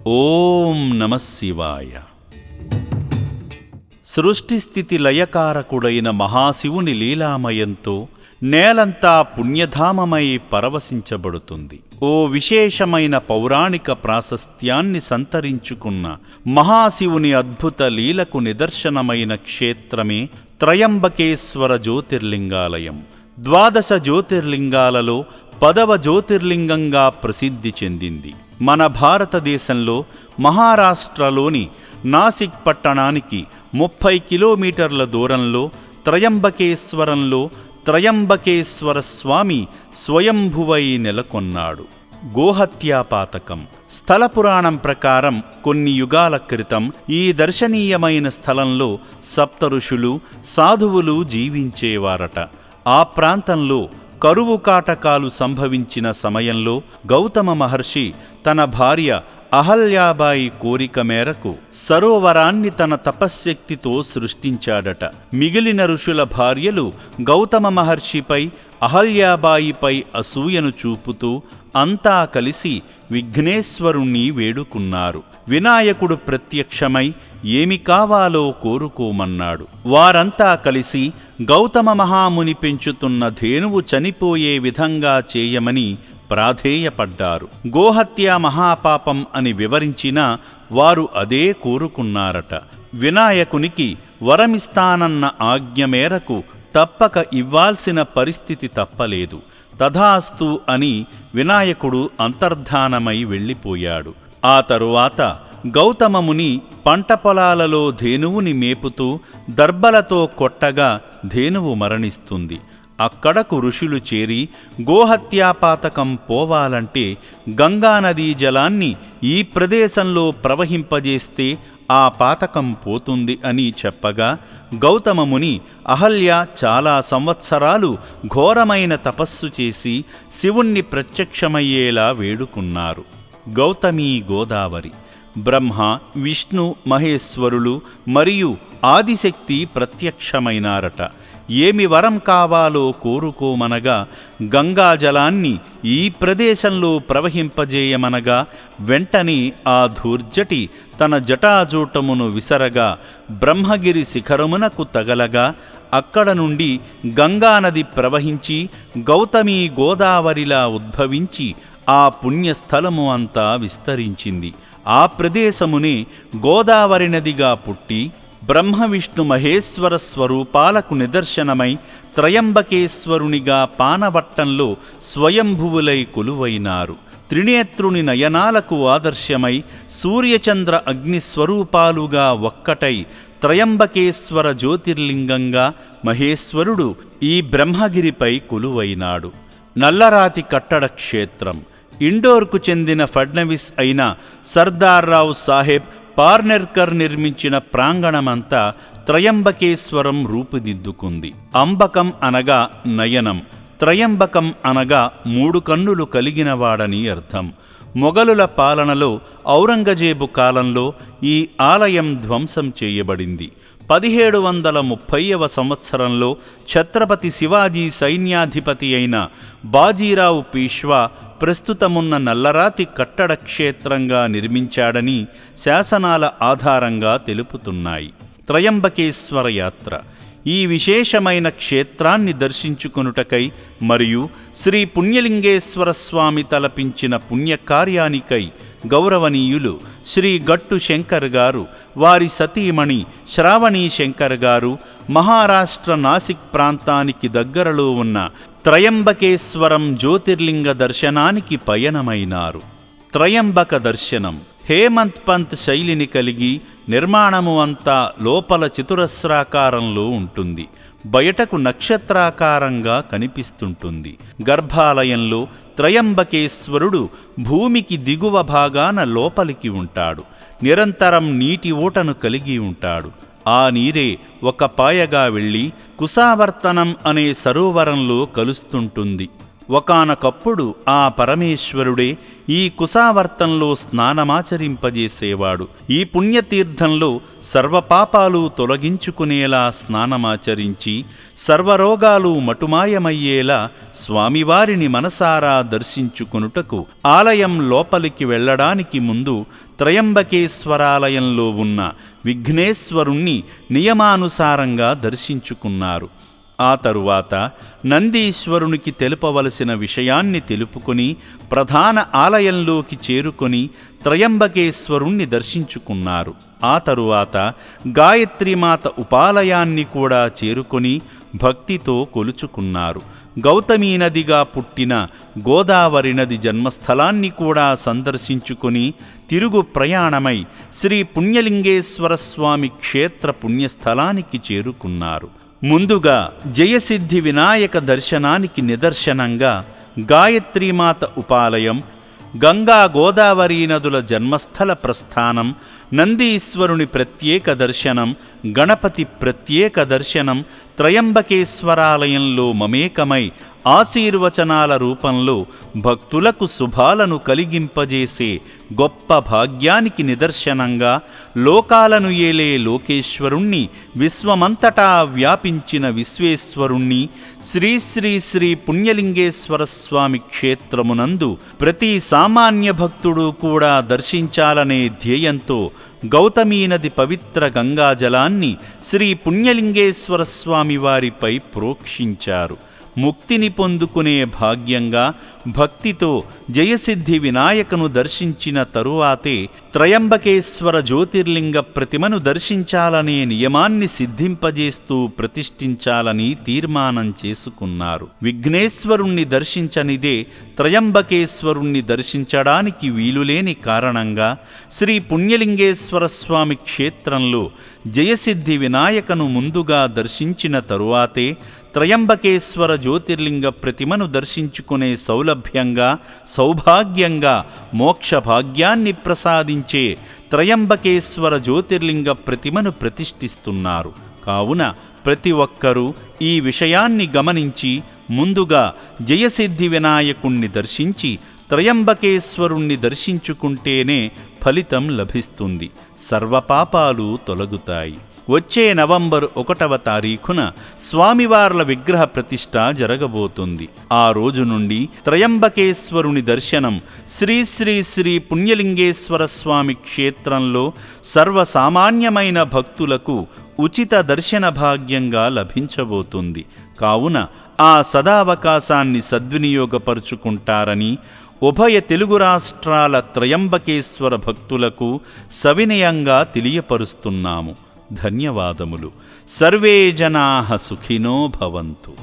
ఓం నమః శివాయ. సృష్టిస్థితి లయకారకుడైన మహాశివుని లీలామయంతో నేలంతా పుణ్యధామమై పరవశించబడుతుంది. ఓ విశేషమైన పౌరాణిక ప్రాశస్త్యాన్ని సంతరించుకున్న మహాశివుని అద్భుత లీలకు నిదర్శనమైన క్షేత్రమే త్రయంబకేశ్వర జ్యోతిర్లింగాలయం. 12 జ్యోతిర్లింగాలలో 10వ జ్యోతిర్లింగంగా ప్రసిద్ధి చెందింది. మన భారతదేశంలో మహారాష్ట్రలోని నాసిక్ పట్టణానికి 30 కిలోమీటర్ల దూరంలో త్రయంబకేశ్వరంలో త్రయంబకేశ్వర స్వామి స్వయంభువై నెలకొన్నాడు. గోహత్యాపాతకం. స్థల పురాణం ప్రకారం కొన్ని యుగాల క్రితం ఈ దర్శనీయమైన స్థలంలో సప్తఋషులు సాధువులు జీవించేవారట. ఆ ప్రాంతంలో కరువు కాటకాలు సంభవించిన సమయంలో గౌతమ మహర్షి తన భార్య అహల్యాబాయి కోరిక మేరకు సరోవరాన్ని తన తపశ్శక్తితో సృష్టించాడట. మిగిలిన ఋషుల భార్యలు గౌతమ మహర్షిపై అహల్యాబాయిపై అసూయను చూపుతూ అంతా కలిసి విఘ్నేశ్వరుణ్ణి వేడుకున్నారు. వినాయకుడు ప్రత్యక్షమై ఏమి కావాలో కోరుకోమన్నాడు. వారంతా కలిసి గౌతమ మహాముని పెంచుతున్న ధేనువు చనిపోయే విధంగా చేయమని ప్రాధేయపడ్డారు. గోహత్య మహాపాపం అని వివరించినా వారు అదే కోరుకున్నారట. వినాయకునికి వరమిస్తానన్న ఆజ్ఞ మేరకు తప్పక ఇవ్వాల్సిన పరిస్థితి తప్పలేదు. తథాస్తు అని వినాయకుడు అంతర్ధానమై వెళ్ళిపోయాడు. ఆ తరువాత గౌతమముని పంట పొలాలలో ధేనువుని మేపుతూ దర్బలతో కొట్టగా ధేనువు మరణిస్తుంది. అక్కడకు ఋషులు చేరి గోహత్యాపాతకం పోవాలంటే గంగానదీ జలాన్ని ఈ ప్రదేశంలో ప్రవహింపజేస్తే ఆ పాతకం పోతుంది అని చెప్పగా గౌతమముని అహల్య చాలా సంవత్సరాలు ఘోరమైన తపస్సు చేసి శివుణ్ణి ప్రత్యక్షమయ్యేలా వేడుకున్నారు. గౌతమీ గోదావరి. బ్రహ్మ, విష్ణు, మహేశ్వరులు మరియు ఆదిశక్తి ప్రత్యక్షమైనారట. ఏమి వరం కావాలో కోరుకోమనగా గంగాజలాన్ని ఈ ప్రదేశంలో ప్రవహింపజేయమనగా వెంటనే ఆ ధూర్జటి తన జటాజూటమును విసరగా బ్రహ్మగిరి శిఖరమునకు తగలగా అక్కడ నుండి గంగానది ప్రవహించి గౌతమీ గోదావరిలా ఉద్భవించి ఆ పుణ్యస్థలము అంతా విస్తరించింది. ఆ ప్రదేశమునే గోదావరి నదిగా పుట్టి బ్రహ్మ విష్ణు మహేశ్వర స్వరూపాలకు నిదర్శనమై త్రయంబకేశ్వరునిగా పానవట్టంలో స్వయంభువులై కొలువైనారు. త్రినేత్రుని నయనాలకు ఆదర్శమై సూర్యచంద్ర అగ్నిస్వరూపాలుగా ఒక్కటై త్రయంబకేశ్వర జ్యోతిర్లింగంగా మహేశ్వరుడు ఈ బ్రహ్మగిరిపై కొలువైనాడు. నల్లరాతి కట్టడ క్షేత్రం. ఇండోర్కు చెందిన ఫడ్నవీస్ అయిన సర్దార్ రావు సాహెబ్ పార్నెర్కర్ నిర్మించిన ప్రాంగణమంతా త్రయంబకేశ్వరం రూపుదిద్దుకుంది. అంబకం అనగా నయనం, త్రయంబకం అనగా 3 కన్నులు కలిగినవాడని అర్థం. మొఘలుల పాలనలో ఔరంగజేబు కాలంలో ఈ ఆలయం ధ్వంసం చేయబడింది. 1730వ సంవత్సరంలో ఛత్రపతి శివాజీ సైన్యాధిపతి అయిన బాజీరావు పీష్వా ప్రస్తుతమున్న నల్లరాతి కట్టడ క్షేత్రంగా నిర్మించాడని శాసనాల ఆధారంగా తెలుపుతున్నాయి. త్రయంబకేశ్వర యాత్ర. ఈ విశేషమైన క్షేత్రాన్ని దర్శించుకొనుటకై మరియు శ్రీ పుణ్యలింగేశ్వర స్వామి తలపించిన పుణ్యకార్యానికై గౌరవనీయులు శ్రీ గట్టు శంకర్ గారు, వారి సతీమణి శ్రావణీ శంకర్ గారు మహారాష్ట్ర నాసిక్ ప్రాంతానికి దగ్గరలో ఉన్న త్రయంబకేశ్వరం జ్యోతిర్లింగ దర్శనానికి పయనమైనారు. త్రయంబక దర్శనం హేమంత్ పంత్ శైలిని కలిగి నిర్మాణము అంతా లోపల చతురస్రాకారంలో ఉంటుంది, బయటకు నక్షత్రాకారంగా కనిపిస్తుంటుంది. గర్భాలయంలో త్రయంబకేశ్వరుడు భూమికి దిగువ భాగాన లోపలికి ఉంటాడు. నిరంతరం నీటి ఊటను కలిగి ఉంటాడు. ఆ నీరే ఒక పాయగా వెళ్ళి కుశావర్తనం అనే సరోవరంలో కలుస్తుంటుంది. ఒకానొకప్పుడు ఆ పరమేశ్వరుడే ఈ కుశావర్తంలో స్నానమాచరింపజేసేవాడు. ఈ పుణ్యతీర్థంలో సర్వపాపాలు తొలగించుకునేలా స్నానమాచరించి సర్వరోగాలు మటుమాయమయ్యేలా స్వామివారిని మనసారా దర్శించుకొనుటకు ఆలయం లోపలికి వెళ్ళడానికి ముందు త్రయంబకేశ్వరాలయంలో ఉన్న విఘ్నేశ్వరుణ్ణి నియమానుసారంగా దర్శించుకున్నారు. ఆ తరువాత నందీశ్వరునికి తెలుపవలసిన విషయాన్ని తెలుపుకొని ప్రధాన ఆలయంలోకి చేరుకొని త్రయంబకేశ్వరుణ్ణి దర్శించుకున్నారు. ఆ తరువాత గాయత్రీమాత ఉపాలయాన్ని కూడా చేరుకొని భక్తితో కొలుచుకున్నారు. గౌతమీ నదిగా పుట్టిన గోదావరి నది జన్మస్థలాన్ని కూడా సందర్శించుకొని తిరుగు ప్రయాణమై శ్రీ పుణ్యలింగేశ్వర స్వామి క్షేత్ర పుణ్యస్థలానికి చేరుకున్నారు. ముందుగా జయసిద్ధి వినాయక దర్శనానికి నిదర్శనంగా గాయత్రీమాత ఉపాలయం, గంగా గోదావరి నదుల జన్మస్థల ప్రస్థానం, నందీశ్వరుని ప్రత్యేక దర్శనం, గణపతి ప్రత్యేక దర్శనం, త్రయంబకేశ్వరాలయంలో మమేకమై ఆశీర్వచనాల రూపంలో భక్తులకు శుభాలను కలిగింపజేసే గొప్ప భాగ్యానికి నిదర్శనంగా లోకాలను ఏలే లోకేశ్వరుణ్ణి, విశ్వమంతటా వ్యాపించిన విశ్వేశ్వరుణ్ణి, శ్రీ శ్రీ శ్రీ పుణ్యలింగేశ్వర స్వామి క్షేత్రమునందు ప్రతి సామాన్య భక్తుడు కూడా దర్శించాలనే ధ్యేయంతో గౌతమీ నది పవిత్ర గంగాజలాన్ని శ్రీ పుణ్యలింగేశ్వర స్వామి వారిపై ప్రోక్షించారు. ముక్తిని పొందుకునే భాగ్యంగా భక్తితో జయసిద్ధి వినాయకను దర్శించిన తరువాతే త్రయంబకేశ్వర జ్యోతిర్లింగ ప్రతిమను దర్శించాలనే నియమాన్ని సిద్ధింపజేస్తూ ప్రతిష్ఠించాలని తీర్మానం చేసుకున్నారు. విఘ్నేశ్వరుణ్ణి దర్శించనిదే త్రయంబకేశ్వరుణ్ణి దర్శించడానికి వీలులేని కారణంగా శ్రీ పుణ్యలింగేశ్వర స్వామి క్షేత్రంలో జయసిద్ధి వినాయకను ముందుగా దర్శించిన తరువాతే త్రయంబకేశ్వర జ్యోతిర్లింగ ప్రతిమను దర్శించుకునే సౌలభ్యంగా, సౌభాగ్యంగా, మోక్ష భాగ్యాన్ని ప్రసాదించే త్రయంబకేశ్వర జ్యోతిర్లింగ ప్రతిమను ప్రతిష్ఠిస్తున్నారు. కావున ప్రతి ఒక్కరూ ఈ విషయాన్ని గమనించి ముందుగా జయసిద్ధి వినాయకుణ్ణి దర్శించి త్రయంబకేశ్వరుణ్ణి దర్శించుకుంటేనే ఫలితం లభిస్తుంది, సర్వపాపాలు తొలగుతాయి. వచ్చే నవంబర్ 1వ తారీఖున స్వామివార్ల విగ్రహ ప్రతిష్ఠ జరగబోతుంది. ఆ రోజు నుండి త్రయంబకేశ్వరుని దర్శనం శ్రీ శ్రీ శ్రీ పుణ్యలింగేశ్వర స్వామి క్షేత్రంలో సర్వసామాన్యమైన భక్తులకు ఉచిత దర్శన భాగ్యంగా లభించబోతుంది. కావున ఆ సదావకాశాన్ని సద్వినియోగపరుచుకుంటారని ఉభయ తెలుగు రాష్ట్రాల త్రయంబకేశ్వర భక్తులకు సవినయంగా తెలియపరుస్తున్నాము. ధన్యవాదములు. సర్వే జనాః సుఖినో భవంతు.